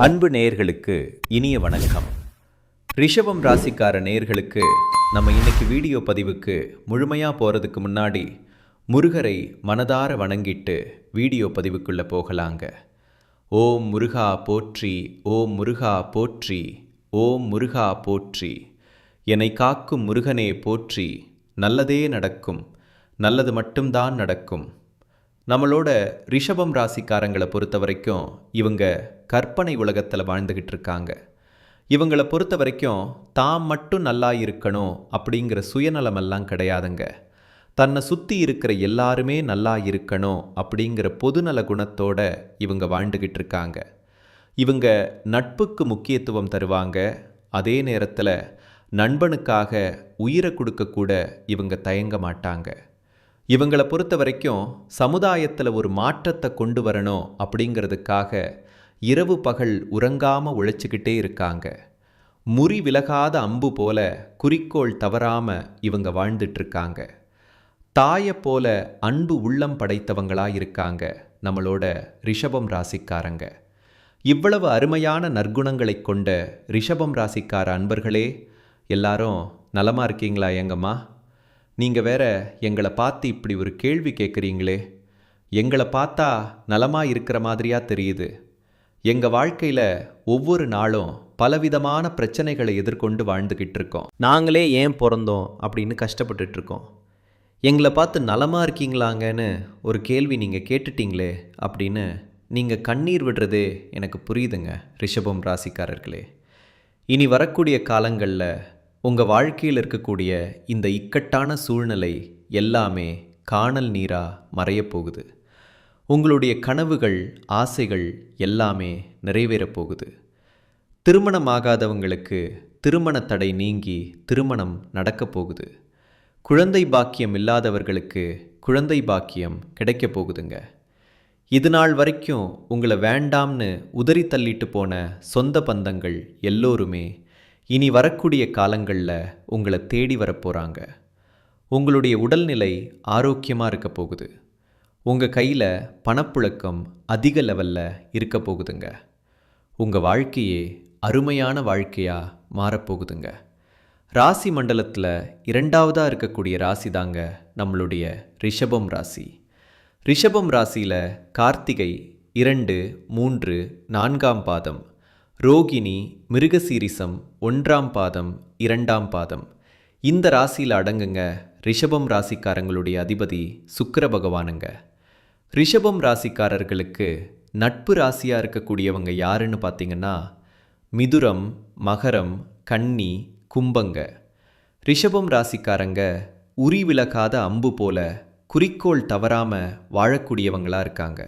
அன்பு நேயர்களுக்கு இனிய வணக்கம். ரிஷபம் ராசிக்கார நேயர்களுக்கு நம்ம இன்னைக்கு வீடியோ பதிவுக்கு முழுமையாக போகிறதுக்கு முன்னாடி முருகரை மனதார வணங்கிட்டு வீடியோ பதிவுக்குள்ளே போகலாங்க. ஓம் முருகா போற்றி, ஓம் முருகா போற்றி, ஓம் முருகா போற்றி. என்னை காக்கும் முருகனே போற்றி. நல்லதே நடக்கும், நல்லது மட்டும்தான் நடக்கும். நம்மளோட ரிஷபம் ராசிக்காரங்களை பொறுத்த வரைக்கும் இவங்க கற்பனை உலகத்தில் வாழ்ந்துக்கிட்டு இருக்காங்க. இவங்களை பொறுத்த வரைக்கும் தாம் மட்டும் நல்லா இருக்கணும் அப்படிங்கிற சுயநலமெல்லாம் கிடையாதுங்க. தன்னை சுற்றி இருக்கிற எல்லாருமே நல்லா இருக்கணும் அப்படிங்கிற பொதுநல குணத்தோட இவங்க வாழ்ந்துக்கிட்டு இருக்காங்க. இவங்க நட்புக்கு முக்கியத்துவம் தருவாங்க. அதே நேரத்தில் நண்பனுக்காக உயிரை கொடுக்கக்கூட இவங்க தயங்க மாட்டாங்க. இவங்களை பொறுத்த வரைக்கும் சமுதாயத்தில் ஒரு மாற்றத்தை கொண்டு வரணும் அப்படிங்கிறதுக்காக இரவு பகல் உறங்காமல் உழைச்சிக்கிட்டே இருக்காங்க. முறி விலகாத அம்பு போல குறிக்கோள் தவறாமல் இவங்க வாழ்ந்துட்டுருக்காங்க. தாயை போல அன்பு உள்ளம் படைத்தவங்களாக இருக்காங்க நம்மளோட ரிஷபம் ராசிக்காரங்க. இவ்வளவு அருமையான நற்குணங்களை கொண்ட ரிஷபம் ராசிக்கார அன்பர்களே, எல்லாரும் நலமாக இருக்கீங்களா? எங்கம்மா, நீங்கள் வேற எங்களை பார்த்து இப்படி ஒரு கேள்வி கேட்குறீங்களே. எங்களை பார்த்தா நலமாக இருக்கிற மாதிரியாக தெரியுது. எங்கள் வாழ்க்கையில் ஒவ்வொரு நாளும் பலவிதமான பிரச்சனைகளை எதிர்கொண்டு வாழ்ந்துக்கிட்டு இருக்கோம். நாங்களே ஏன் பிறந்தோம் அப்படின்னு கஷ்டப்பட்டுட்ருக்கோம். எங்களை பார்த்து நலமாக இருக்கீங்களாங்கன்னு ஒரு கேள்வி நீங்கள் கேட்டுட்டீங்களே அப்படின்னு நீங்கள் கண்ணீர் விடுறதே எனக்கு புரியுதுங்க ரிஷபம் ராசிக்காரர்களே. இனி வரக்கூடிய காலங்களில் உங்கள் வாழ்க்கையில் இருக்கக்கூடிய இந்த இக்கட்டான சூழ்நிலை எல்லாமே காணல் நீராக மறையப்போகுது. உங்களுடைய கனவுகள், ஆசைகள் எல்லாமே நிறைவேறப் போகுது. திருமணமாகாதவங்களுக்கு திருமண தடை நீங்கி திருமணம் நடக்கப் போகுது. குழந்தை பாக்கியம் இல்லாதவர்களுக்கு குழந்தை பாக்கியம் கிடைக்கப் போகுதுங்க. இது நாள் வரைக்கும் உங்களை வேண்டாம்னு உதறி தள்ளிட்டு போன சொந்த பந்தங்கள் எல்லோருமே இனி வரக்கூடிய காலங்களில் உங்களை தேடி வரப்போகிறாங்க. உங்களுடைய உடல்நிலை ஆரோக்கியமாக இருக்க போகுது. உங்கள் கையில் பணப்புழக்கம் அதிக லெவலில் இருக்க போகுதுங்க. உங்கள் வாழ்க்கையே அருமையான வாழ்க்கையாக மாறப்போகுதுங்க. ராசி மண்டலத்தில் இரண்டாவதாக இருக்கக்கூடிய ராசி தாங்க நம்மளுடைய ரிஷபம் ராசி. ரிஷபம் ராசியில் கார்த்திகை 2, 3, 4ஆம் பாதம், ரோகிணி, மிருகசீரிசம் 1ஆம் பாதம், 2ஆம் பாதம், இந்த ராசியில் அடங்குங்க ரிஷபம் ராசிக்காரங்களுடைய அதிபதி சுக்கிர பகவானுங்க. ரிஷபம் ராசிக்காரர்களுக்கு நட்பு ராசியாக இருக்கக்கூடியவங்க யாருன்னு பார்த்தீங்கன்னா மிதுரம், மகரம், கன்னி, கும்பங்க. ரிஷபம் ராசிக்காரங்க உரி விலகாத அம்பு போல குறிக்கோள் தவறாமல் வாழக்கூடியவங்களாக இருக்காங்க.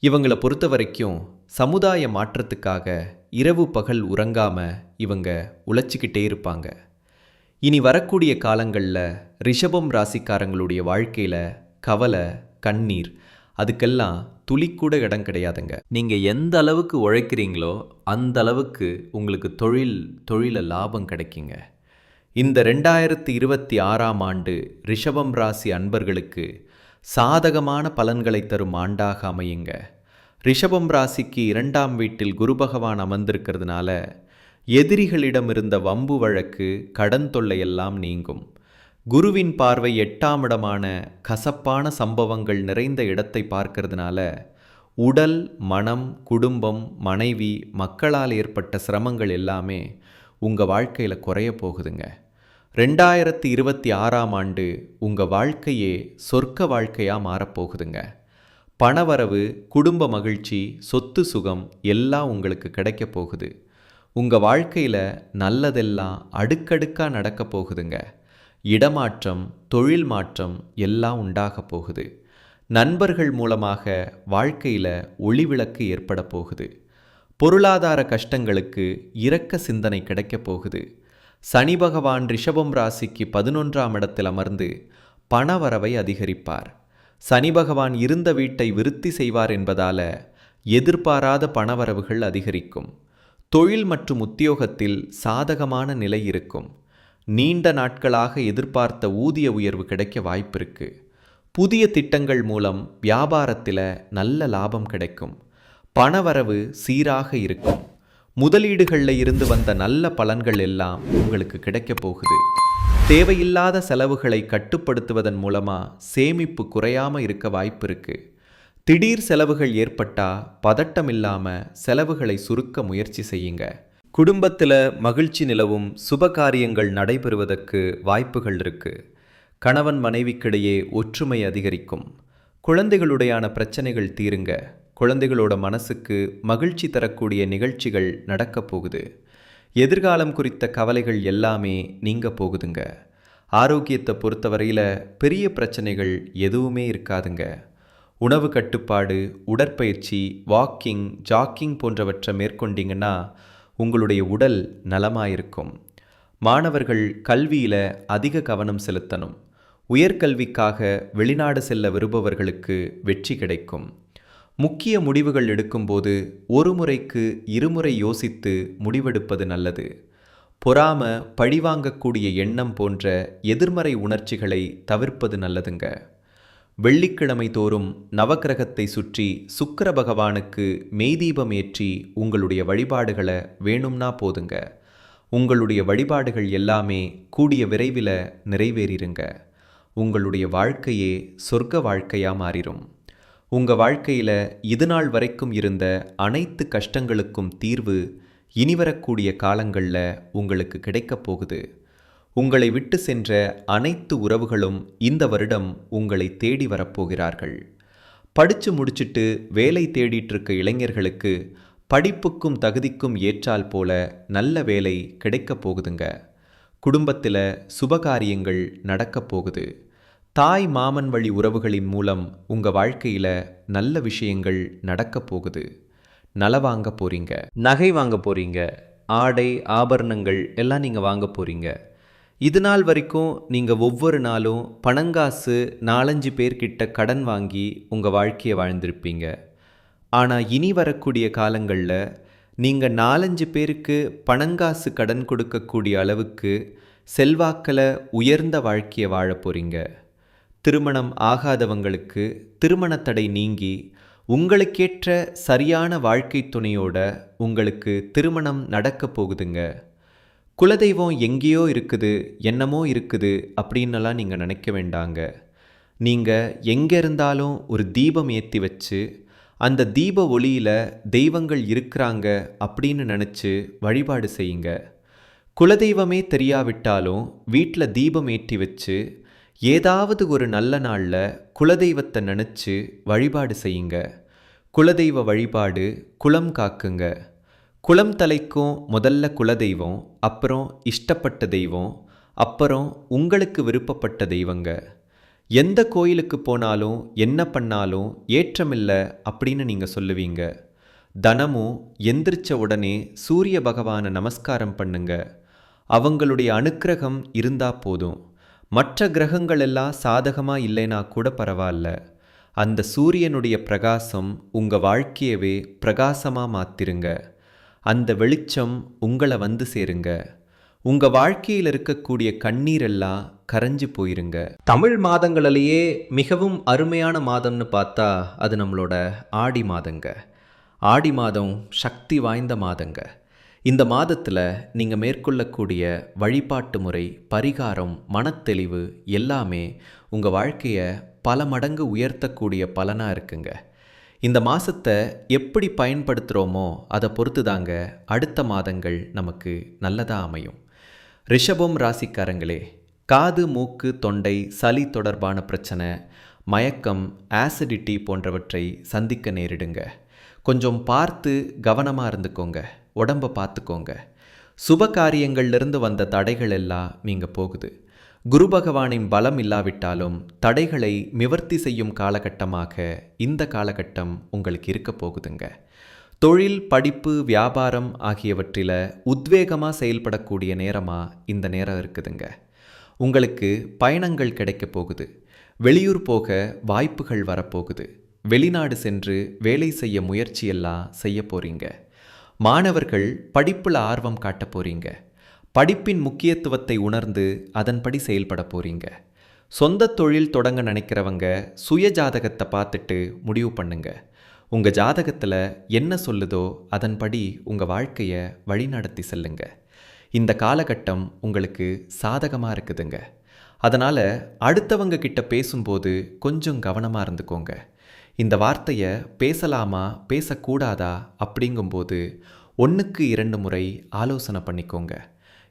இவங்களை பொறுத்த வரைக்கும் சமுதாய மாற்றத்துக்காக இரவு பகல் உறங்காமல் இவங்க உழைச்சிக்கிட்டே இருப்பாங்க. இனி வரக்கூடிய காலங்களில் ரிஷபம் ராசிக்காரங்களுடைய வாழ்க்கையில் கவலை, கண்ணீர் அதுக்கெல்லாம் துளிக்கூட இடம் கிடையாதுங்க. நீங்கள் எந்த அளவுக்கு உழைக்கிறீங்களோ அந்த அளவுக்கு உங்களுக்கு தொழில லாபம் கிடைக்குங்க. இந்த 2026ஆம் ஆண்டு ரிஷபம் ராசி அன்பர்களுக்கு சாதகமான பலன்களை தரும் ஆண்டாக அமையுங்க. ரிஷபம் ராசிக்கு 2ஆம் வீட்டில் குரு பகவான் அமர்ந்திருக்கிறதுனால எதிரிகளிடம் இருந்த வம்பு வழக்கு, கடன் தொல்லையெல்லாம் நீங்கும். குருவின் பார்வை 8ஆம் இடமான கசப்பான சம்பவங்கள் நிறைந்த இடத்தை பார்க்கறதுனால உடல், மனம், குடும்பம், மனைவி, மக்களால் ஏற்பட்ட சிரமங்கள் எல்லாமே உங்கள் வாழ்க்கையில் குறைய போகுதுங்க. 2026ஆம் ஆண்டு உங்கள் வாழ்க்கையே சொர்க்க வாழ்க்கையாக மாறப்போகுதுங்க. பணவரவு, குடும்ப மகிழ்ச்சி, சொத்து சுகம் எல்லாம் உங்களுக்கு கிடைக்க போகுது. உங்கள் வாழ்க்கையில் நல்லதெல்லாம் அடுக்கடுக்காக நடக்க போகுதுங்க. இடமாற்றம், தொழில் மாற்றம் எல்லாம் உண்டாக போகுது. நண்பர்கள் மூலமாக வாழ்க்கையில் ஒளிவிளக்கு ஏற்பட போகுது. பொருளாதார கஷ்டங்களுக்கு இரக்க சிந்தனை கிடைக்க போகுது. சனி பகவான் ரிஷபம் ராசிக்கு 11ஆம் இடத்தில் அமர்ந்து பணவரவை அதிகரிப்பார். சனி பகவான் இருந்த வீட்டை விருத்தி செய்வார் என்பதால் எதிர்பாராத பணவரவுகள் அதிகரிக்கும். தொழில் மற்றும் உத்தியோகத்தில் சாதகமான நிலை இருக்கும். நீண்ட நாட்களாக எதிர்பார்த்த ஊதிய உயர்வு கிடைக்க வாய்ப்பிருக்கு. புதிய திட்டங்கள் மூலம் வியாபாரத்தில் நல்ல லாபம் கிடைக்கும். பணவரவு சீராக இருக்கும். முதலீடுகளில் இருந்து வந்த நல்ல பலன்கள் எல்லாம் உங்களுக்கு கிடைக்க போகுது. தேவையில்லாத செலவுகளை கட்டுப்படுத்துவதன் மூலமா சேமிப்பு குறையாம இருக்க வாய்ப்பு இருக்கு. திடீர் செலவுகள் ஏற்பட்டா பதட்டம் இல்லாம செலவுகளை சுருக்க முயற்சி செய்யுங்க. குடும்பத்தில் மகிழ்ச்சி நிலவும் சுப காரியங்கள் நடைபெறுவதற்கு வாய்ப்புகள் இருக்கு. கணவன் மனைவிக்கிடையே ஒற்றுமை அதிகரிக்கும். குழந்தைகளுடையான பிரச்சனைகள் தீருங்க. குழந்தைகளோட மனசுக்கு மகிழ்ச்சி தரக்கூடிய நிகழ்ச்சிகள் நடக்கப் போகுது. எதிர்காலம் குறித்த கவலைகள் எல்லாமே நீங்க போகுதுங்க. ஆரோக்கியத்தை பொறுத்தவரையில் பெரிய பிரச்சனைகள் எதுவுமே இருக்காதுங்க. உணவு கட்டுப்பாடு, உடற்பயிற்சி, வாக்கிங், ஜாக்கிங் போன்றவற்றை மேற்கொண்டீங்கன்னா உங்களுடைய உடல் நலமாயிருக்கும். மாணவர்கள் கல்வியில் அதிக கவனம் செலுத்தணும். உயர்கல்விக்காக வெளிநாடு செல்ல விரும்புபவர்களுக்கு வெற்றி கிடைக்கும். முக்கிய முடிவுகள் எடுக்கும்போது ஒரு முறைக்கு இருமுறை யோசித்து முடிவெடுப்பது நல்லது. பொறாம, பழிவாங்கக்கூடிய எண்ணம் போன்ற எதிர்மறை உணர்ச்சிகளை தவிர்ப்பது நல்லதுங்க. வெள்ளிக்கிழமை தோறும் நவக்கிரகத்தை சுற்றி சுக்கிர பகவானுக்கு மெய்தீபம் ஏற்றி உங்களுடைய வழிபாடுகளை வேணும்னா போதுங்க. உங்களுடைய வழிபாடுகள் எல்லாமே கூடிய விரைவில் நிறைவேறிருங்க. உங்களுடைய வாழ்க்கையே சொர்க்க வாழ்க்கையாக மாறிடும். உங்கள் வாழ்க்கையில் இதுநாள் வரைக்கும் இருந்த அனைத்து கஷ்டங்களுக்கும் தீர்வு இனி வரக்கூடிய காலங்களில் உங்களுக்கு கிடைக்கப் போகுது. உங்களை விட்டு சென்ற அனைத்து உறவுகளும் இந்த வருடம் உங்களை தேடி வரப்போகிறார்கள். படித்து முடிச்சுட்டு வேலை தேடிட்டு இருக்க இளைஞர்களுக்கு படிப்புக்கும் தகுதிக்கும் ஏற்றால் போல நல்ல வேலை கிடைக்கப் போகுதுங்க. குடும்பத்தில் சுபகாரியங்கள் நடக்கப் போகுது. தாய் மாமன் வழி உறவுகளின் மூலம் உங்கள் வாழ்க்கையில் நல்ல விஷயங்கள் நடக்கப் போகுது. நல வாங்க போகிறீங்க, நகை வாங்க போகிறீங்க, ஆடை ஆபரணங்கள் எல்லாம் நீங்கள் வாங்க போகிறீங்க. இது நாள் வரைக்கும் நீங்கள் ஒவ்வொரு நாளும் பணங்காசு 4-5 பேர்கிட்ட கடன் வாங்கி உங்கள் வாழ்க்கையை வாழ்ந்திருப்பீங்க. ஆனால் இனி வரக்கூடிய காலங்களில் நீங்கள் 4-5 பேருக்கு பணங்காசு கடன் கொடுக்கக்கூடிய அளவுக்கு செல்வாக்கில் உயர்ந்த வாழ்க்கையை வாழ போகிறீங்க. திருமணம் ஆகாதவங்களுக்கு திருமணத்தடை நீங்கி உங்களுக்கேற்ற சரியான வாழ்க்கை துணையோட உங்களுக்கு திருமணம் நடக்கப் போகுதுங்க. குலதெய்வம் எங்கேயோ இருக்குது, என்னமோ இருக்குது அப்படின்னலாம் நீங்கள் நினைக்க வேண்டாங்க. நீங்கள் எங்கே இருந்தாலும் ஒரு தீபம் ஏற்றி வச்சு அந்த தீப ஒளியில் தெய்வங்கள் இருக்கிறாங்க அப்படின்னு நினச்சி வழிபாடு செய்யுங்க. குலதெய்வமே தெரியாவிட்டாலும் வீட்டில் தீபம் ஏற்றி வச்சு ஏதாவது ஒரு நல்ல நாளில் குலதெய்வத்தை நினச்சி வழிபாடு செய்யுங்க. குலதெய்வ வழிபாடு குலம் காக்குங்க. குலம் தலைக்கும் முதல்ல குலதெய்வம், அப்புறம் இஷ்டப்பட்ட தெய்வம், அப்புறம் உங்களுக்கு விருப்பப்பட்ட தெய்வங்க. எந்த கோயிலுக்கு போனாலும் என்ன பண்ணாலும் ஏற்றமில்லை அப்படின்னு நீங்கள் சொல்லுவீங்க. தினமும் எந்திரிச்ச உடனே சூரிய பகவானை நமஸ்காரம் பண்ணுங்க. அவங்களுடைய அனுக்கிரகம் இருந்தால் போதும். மற்ற கிரகங்கள் எல்லாம் சாதகமாக இல்லைனா கூட பரவாயில்ல. அந்த சூரியனுடைய பிரகாசம் உங்கள் வாழ்க்கையவே பிரகாசமாக மாற்றிருங்க. அந்த வெளிச்சம் உங்களை வந்து சேருங்க. உங்கள் வாழ்க்கையில் இருக்கக்கூடிய கண்ணீரெல்லாம் கரைஞ்சு போயிருங்க. தமிழ் மாதங்களிலேயே மிகவும் அருமையான மாதம்னு பார்த்தா அது நம்மளோட ஆடி மாதங்க. ஆடி மாதம் சக்தி வாய்ந்த மாதங்க. இந்த மாதத்தில் நீங்கள் மேற்கொள்ளக்கூடிய வழிபாட்டு முறை, பரிகாரம், மனத்தெளிவு எல்லாமே உங்கள் வாழ்க்கையை பல மடங்கு உயர்த்தக்கூடிய பலனாக இருக்குங்க. இந்த மாதத்தை எப்படி பயன்படுத்துகிறோமோ அதை பொறுத்து தாங்க அடுத்த மாதங்கள் நமக்கு நல்லதாக அமையும். ரிஷபம் ராசிக்காரங்களே, காது, மூக்கு, தொண்டை, சளி தொடர்பான பிரச்சனை, மயக்கம், ஆசிடிட்டி போன்றவற்றை சந்திக்க நேரிடுங்க. கொஞ்சம் பார்த்து கவனமாக இருந்துக்கோங்க. உடம்பை பார்த்துக்கோங்க. சுப காரியங்கள்லேருந்து வந்த தடைகள் எல்லாம் நீங்கள் போகுது. குரு பகவானின் பலம் இல்லாவிட்டாலும் தடைகளை நிவர்த்தி செய்யும் காலகட்டமாக இந்த காலகட்டம் உங்களுக்கு இருக்க போகுதுங்க. தொழில், படிப்பு, வியாபாரம் ஆகியவற்றில் உத்வேகமாக செயல்படக்கூடிய நேரமாக இந்த நேரம் இருக்குதுங்க. உங்களுக்கு பயணங்கள் கிடைக்க போகுது. வெளியூர் போக வாய்ப்புகள் வரப்போகுது. வெளிநாடு சென்று வேலை செய்ய முயற்சியெல்லாம் செய்ய போகிறீங்க. மாணவர்கள் படிப்பில் ஆர்வம் காட்ட போகிறீங்க. படிப்பின் முக்கியத்துவத்தை உணர்ந்து அதன்படி செயல்பட போகிறீங்க. சொந்த தொழில் தொடங்க நினைக்கிறவங்க சுய ஜாதகத்தை பார்த்துட்டு முடிவு பண்ணுங்க. உங்கள் ஜாதகத்தில் என்ன சொல்லுதோ அதன்படி உங்கள் வாழ்க்கையை வழிநடத்தி செல்லுங்க. இந்த காலகட்டம் உங்களுக்கு சாதகமாக இருக்குதுங்க. அதனால் அடுத்தவங்க கிட்ட பேசும்போது கொஞ்சம் கவனமாக இருந்துக்கோங்க. இந்த வார்த்தையை பேசலாமா பேசக்கூடாதா அப்படிங்கும்போது 1க்கு 2 முறை ஆலோசனை பண்ணிக்கோங்க.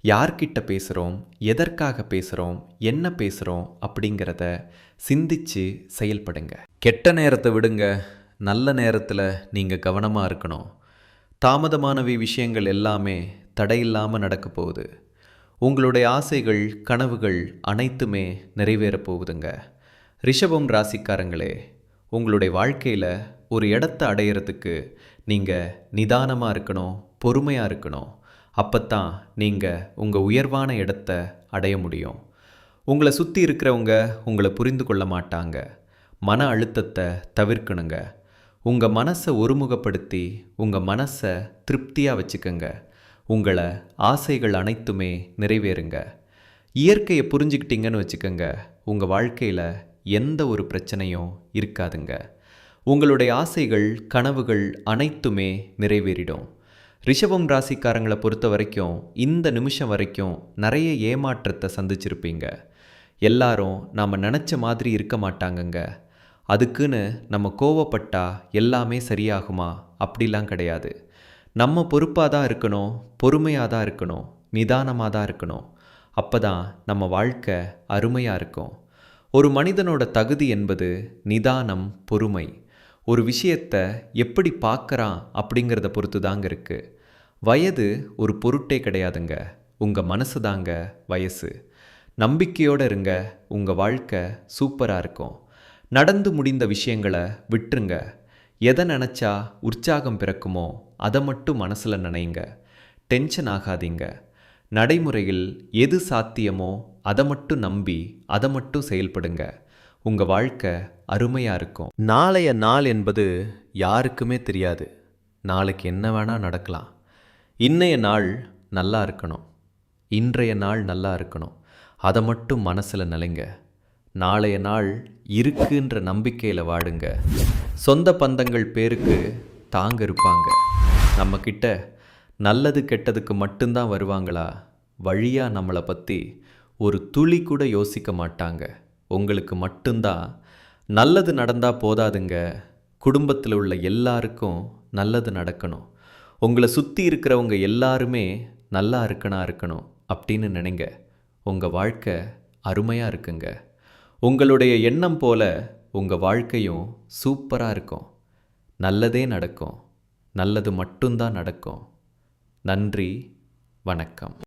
யார்கிட்ட பேசுகிறோம், எதற்காக பேசுகிறோம், என்ன பேசுகிறோம் அப்படிங்கிறத சிந்திச்சு செயல்படுங்க. கெட்ட நேரத்தை விடுங்க, நல்ல நேரத்தில் நீங்கள் கவனமாக இருக்கணும். தாமதமானவை விஷயங்கள் எல்லாமே தடையில்லாமல் நடக்க போகுது. உங்களுடைய ஆசைகள், கனவுகள் அனைத்துமே நிறைவேறப் போகுதுங்க. ரிஷபம் ராசிக்காரங்களே, உங்களுடைய வாழ்க்கையில் ஒரு இடத்தை அடையிறதுக்கு நீங்கள் நிதானமாக இருக்கணும், பொறுமையாக இருக்கணும். அப்போத்தான் நீங்கள் உங்கள் உயர்வான இடத்த அடைய முடியும். உங்களை சுற்றி இருக்கிறவங்க உங்களை புரிந்து கொள்ள மாட்டாங்க. மன அழுத்தத்தை தவிர்க்கணுங்க. உங்கள் மனசை ஒருமுகப்படுத்தி உங்கள் மனசை திருப்தியாக வச்சுக்கோங்க. உங்களை ஆசைகள் அனைத்துமே நிறைவேறுங்க. இயற்கையை புரிஞ்சுக்கிட்டீங்கன்னு வச்சுக்கோங்க, உங்கள் வாழ்க்கையில் எந்த ஒரு பிரச்சனையும் இருக்காதுங்க. உங்களுடைய ஆசைகள், கனவுகள் அனைத்துமே நிறைவேறிடும். ரிஷபம் ராசிக்காரங்களை பொறுத்த வரைக்கும் இந்த நிமிஷம் வரைக்கும் நிறைய ஏமாற்றத்தை சந்திச்சிருப்பீங்க. எல்லாரும் நாம் நினச்ச மாதிரி இருக்க மாட்டாங்கங்க. அதுக்குன்னு நம்ம கோவப்பட்டா எல்லாமே சரியாகுமா அப்படிலாம் கிடையாது. நம்ம பொறுப்பாக தான் இருக்கணும், பொறுமையாக தான் இருக்கணும், நிதானமாக தான் இருக்கணும். அப்போ தான் நம்ம வாழ்க்கை அருமையாக இருக்கும். ஒரு மனிதனோட தகுதி என்பது நிதானம், பொறுமை. ஒரு விஷயத்தை எப்படி பார்க்குறான் அப்படிங்கிறத பொறுத்து தாங்க இருக்குது. வயது ஒரு பொருட்டே கிடையாதுங்க. உங்கள் மனசு தாங்க வயசு. நம்பிக்கையோடு இருங்க, உங்கள் வாழ்க்கை சூப்பராக இருக்கும். நடந்து முடிந்த விஷயங்களை விட்டுருங்க. எதை நினச்சா உற்சாகம் பிறக்குமோ அதை மட்டும் மனசில் நினைங்க. டென்ஷன் ஆகாதீங்க. நடைமுறையில் எது சாத்தியமோ அதை மட்டும் நம்பி அதை மட்டும் செயல்படுங்க. உங்கள் வாழ்க்கை அருமையாக இருக்கும். நாளைய நாள் என்பது யாருக்குமே தெரியாது. நாளைக்கு என்ன வேணால் நடக்கலாம். இன்னைய நாள் நல்லா இருக்கணும், இன்றைய நாள் நல்லா இருக்கணும். அதை மட்டும் மனசில் நிலைங்க. நாளைய நாள் இருக்குன்ற நம்பிக்கையில் வாடுங்க. சொந்த பந்தங்கள் பேருக்கு தாங்க இருப்பாங்க. நம்மக்கிட்ட நல்லது கெட்டதுக்கு மட்டும்தான் வருவாங்களா? வழியாக நம்மளை பற்றி ஒரு துளி கூட யோசிக்க மாட்டாங்க. உங்களுக்கு மட்டும்தான் நல்லது நடந்தால் போதாதுங்க. குடும்பத்தில் உள்ள எல்லாருக்கும் நல்லது நடக்கணும். உங்களை சுற்றி இருக்கிறவங்க எல்லாருமே நல்லா இருக்கணும் அப்படின்னு நினைங்க. உங்கள் வாழ்க்கை அருமையாக இருக்குங்க. உங்களுடைய எண்ணம் போல உங்கள் வாழ்க்கையும் சூப்பராக இருக்கும். நல்லதே நடக்கும். நல்லது மட்டும்தான் நடக்கும். நன்றி, வணக்கம்.